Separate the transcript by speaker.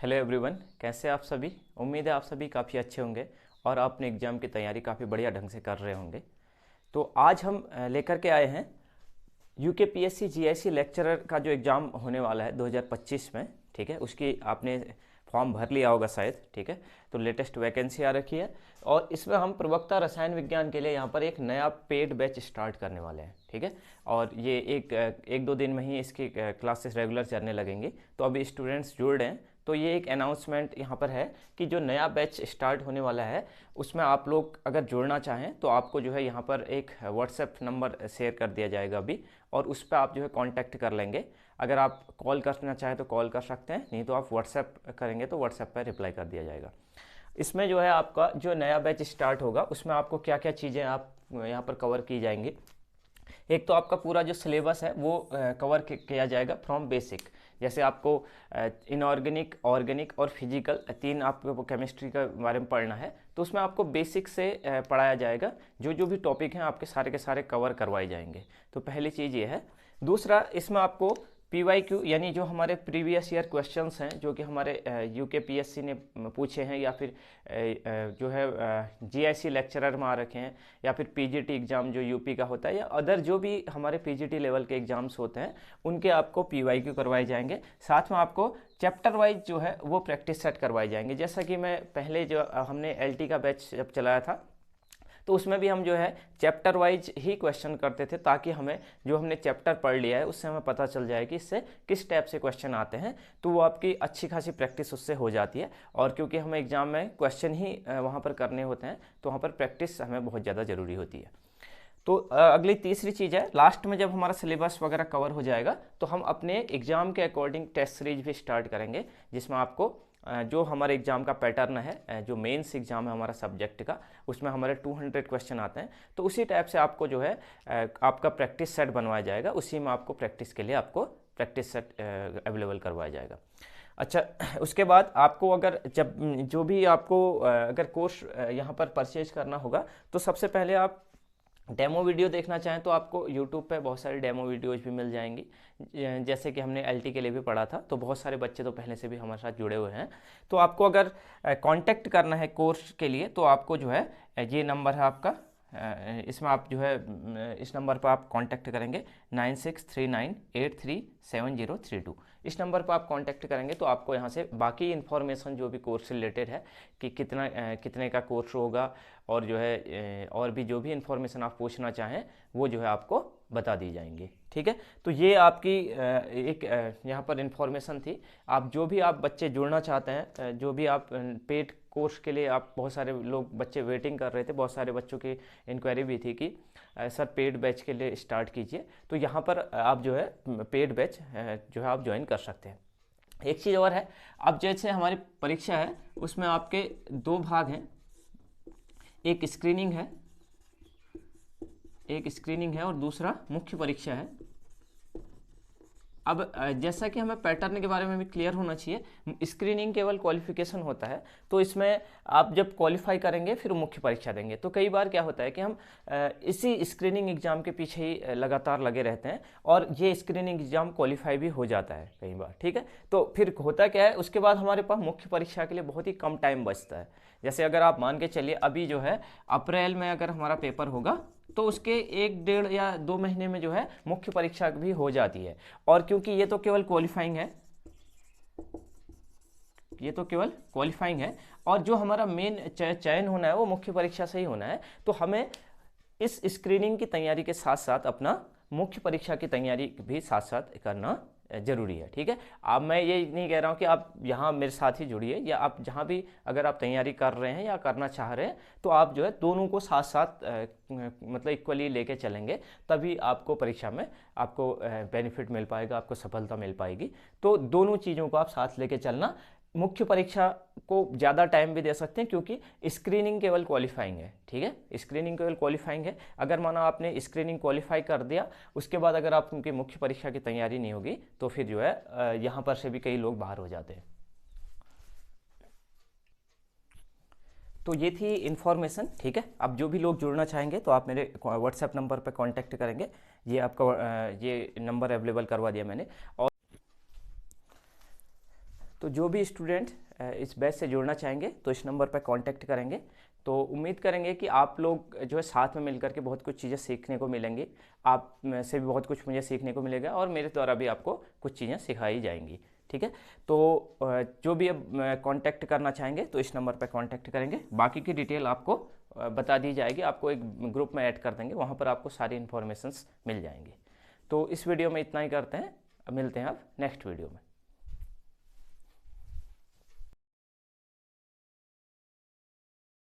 Speaker 1: Hello everyone, कैसे आप सभी। उम्मीद है आप सभी काफ़ी अच्छे होंगे और आप अपने एग्ज़ाम की तैयारी काफ़ी बढ़िया ढंग से कर रहे होंगे। तो आज हम लेकर के आए हैं यूकेपीएससी जीआईसी लेक्चरर का जो एग्ज़ाम होने वाला है 2025 में। ठीक है, उसकी आपने फॉर्म भर लिया होगा शायद। ठीक है, तो लेटेस्ट वैकेंसी आ रखी है और इसमें हम प्रवक्ता रसायन विज्ञान के लिए यहाँ पर एक नया पेड बैच स्टार्ट करने वाले हैं। ठीक है, और ये एक दो दिन में ही इसकी क्लासेस रेगुलर चलने लगेंगी। तो अभी स्टूडेंट्स जुड़ रहे हैं, तो ये एक अनाउंसमेंट यहाँ पर है कि जो नया बैच स्टार्ट होने वाला है उसमें आप लोग अगर जुड़ना चाहें तो आपको जो है यहाँ पर एक व्हाट्सएप नंबर शेयर कर दिया जाएगा अभी, और उस पर आप जो है कांटेक्ट कर लेंगे। अगर आप कॉल करना चाहें तो कॉल कर सकते हैं, नहीं तो आप व्हाट्सएप करेंगे तो व्हाट्सएप पर रिप्लाई कर दिया जाएगा। इसमें जो है आपका जो नया बैच स्टार्ट होगा उसमें आपको क्या क्या चीज़ें आप यहाँ पर कवर की जाएंगी। एक तो आपका पूरा जो सिलेबस है वो कवर किया जाएगा फ्रॉम बेसिक। जैसे आपको इनऑर्गेनिक, ऑर्गेनिक और फिजिकल तीन आपको केमिस्ट्री के बारे में पढ़ना है, तो उसमें आपको बेसिक से पढ़ाया जाएगा। जो जो भी टॉपिक हैं आपके सारे के सारे कवर करवाए जाएंगे। तो पहली चीज़ ये है। दूसरा, इसमें आपको PYQ यानी जो हमारे प्रीवियस ईयर क्वेश्चंस हैं जो कि हमारे यूकेपीएससी ने पूछे हैं, या फिर जो है जीआईसी लेक्चरर में आ रखे हैं, या फिर पीजीटी एग्ज़ाम जो यूपी का होता है, या अदर जो भी हमारे पीजीटी लेवल के एग्ज़ाम्स होते हैं उनके आपको PYQ करवाए जाएंगे। साथ में आपको चैप्टर वाइज जो है वो प्रैक्टिस सेट करवाए जाएंगे। जैसा कि मैं पहले जो हमने LT का बैच जब चलाया था तो उसमें भी हम जो है चैप्टर वाइज ही क्वेश्चन करते थे, ताकि हमें जो हमने चैप्टर पढ़ लिया है उससे हमें पता चल जाए कि इससे किस टाइप से क्वेश्चन आते हैं। तो वो आपकी अच्छी खासी प्रैक्टिस उससे हो जाती है। और क्योंकि हमें एग्ज़ाम में क्वेश्चन ही वहाँ पर करने होते हैं, तो वहाँ पर प्रैक्टिस हमें बहुत ज़्यादा ज़रूरी होती है। तो अगली तीसरी चीज़ है, लास्ट में जब हमारा सिलेबस वगैरह कवर हो जाएगा तो हम अपने एग्ज़ाम के अकॉर्डिंग टेस्ट सीरीज भी स्टार्ट करेंगे, जिसमें आपको जो हमारे एग्ज़ाम का पैटर्न है, जो मेंस एग्ज़ाम है हमारा सब्जेक्ट का, उसमें हमारे 200 क्वेश्चन आते हैं। तो उसी टाइप से आपको जो है आपका प्रैक्टिस सेट बनवाया जाएगा। उसी में आपको प्रैक्टिस के लिए आपको प्रैक्टिस सेट अवेलेबल करवाया जाएगा। अच्छा, उसके बाद आपको अगर जब जो भी आपको अगर कोर्स यहाँ पर परचेज करना होगा, तो सबसे पहले आप डेमो वीडियो देखना चाहें तो आपको यूट्यूब पे बहुत सारे डेमो वीडियोज भी मिल जाएंगी। जैसे कि हमने LT के लिए भी पढ़ा था, तो बहुत सारे बच्चे तो पहले से भी हमारे साथ जुड़े हुए हैं। तो आपको अगर कांटेक्ट करना है कोर्स के लिए तो आपको जो है ये नंबर है आपका, इसमें आप जो है इस नंबर पर आप कांटेक्ट करेंगे 9639837032। इस नंबर पर आप कांटेक्ट करेंगे तो आपको यहाँ से बाकी इन्फॉर्मेशन जो भी कोर्स से रिलेटेड है कि कितने का कोर्स होगा, और जो है और भी जो भी इन्फॉर्मेशन आप पूछना चाहें वो जो है आपको बता दी जाएंगी। ठीक है, तो ये आपकी एक यहाँ पर इन्फॉर्मेशन थी। आप जो भी आप बच्चे जुड़ना चाहते हैं, जो भी आप पेड कोर्स के लिए, आप बहुत सारे लोग बच्चे वेटिंग कर रहे थे, बहुत सारे बच्चों की इंक्वायरी भी थी कि सर पेड बैच के लिए स्टार्ट कीजिए। तो यहाँ पर आप जो है पेड बैच जो है आप ज्वाइन कर सकते हैं। एक चीज़ और है, अब जैसे हमारी परीक्षा है उसमें आपके दो भाग हैं, एक स्क्रीनिंग है और दूसरा मुख्य परीक्षा है। अब जैसा कि हमें पैटर्न के बारे में भी क्लियर होना चाहिए। स्क्रीनिंग केवल क्वालिफिकेशन होता है, तो इसमें आप जब क्वालिफाई करेंगे फिर मुख्य परीक्षा देंगे। तो कई बार क्या होता है कि हम इसी स्क्रीनिंग एग्जाम के पीछे ही लगातार लगे रहते हैं, और ये स्क्रीनिंग एग्जाम क्वालिफाई भी हो जाता है कई बार। ठीक है, तो फिर होता क्या है, उसके बाद हमारे पास मुख्य परीक्षा के लिए बहुत ही कम टाइम बचता है। जैसे अगर आप मान के चलिए अभी जो है अप्रैल में अगर हमारा पेपर होगा तो उसके 1 डेढ़ या 2 महीने में जो है मुख्य परीक्षा भी हो जाती है। और क्योंकि ये तो केवल क्वालिफाइंग है, और जो हमारा मेन चयन होना है वो मुख्य परीक्षा से ही होना है। तो हमें इस स्क्रीनिंग की तैयारी के साथ साथ अपना मुख्य परीक्षा की तैयारी भी साथ साथ करना जरूरी है। ठीक है, अब मैं ये नहीं कह रहा हूँ कि आप यहाँ मेरे साथ ही जुड़िए, या आप जहाँ भी अगर आप तैयारी कर रहे हैं या करना चाह रहे हैं तो आप जो है दोनों को साथ साथ मतलब इक्वली लेके चलेंगे, तभी आपको परीक्षा में आपको बेनिफिट मिल पाएगा, आपको सफलता मिल पाएगी। तो दोनों चीज़ों को आप साथ लेके चलना। मुख्य परीक्षा को ज़्यादा टाइम भी दे सकते हैं क्योंकि स्क्रीनिंग केवल क्वालिफाइंग है। ठीक है, स्क्रीनिंग केवल क्वालिफाइंग है। अगर माना आपने स्क्रीनिंग क्वालिफाई कर दिया, उसके बाद अगर आप उनकी मुख्य परीक्षा की तैयारी नहीं होगी तो फिर जो है यहाँ पर से भी कई लोग बाहर हो जाते हैं। तो ये थी इन्फॉर्मेशन। ठीक है, अब जो भी लोग जुड़ना चाहेंगे तो आप मेरे व्हाट्सएप नंबर पर कांटेक्ट करेंगे। ये आपका ये नंबर अवेलेबल करवा दिया मैंने। और तो जो भी स्टूडेंट इस बैच से जुड़ना चाहेंगे तो इस नंबर पर कांटेक्ट करेंगे। तो उम्मीद करेंगे कि आप लोग जो है साथ में मिलकर के बहुत कुछ चीज़ें सीखने को मिलेंगी, आप में से भी बहुत कुछ मुझे सीखने को मिलेगा और मेरे द्वारा भी आपको कुछ चीज़ें सिखाई जाएंगी। ठीक है, तो जो भी अब कांटेक्ट करना चाहेंगे तो इस नंबर पर कांटेक्ट करेंगे। बाकी की डिटेल आपको बता दी जाएगी, आपको एक ग्रुप में ऐड कर देंगे, वहाँ पर आपको सारी इन्फॉर्मेशंस मिल जाएंगी। तो इस वीडियो में इतना ही करते हैं, मिलते हैं अब नेक्स्ट वीडियो में।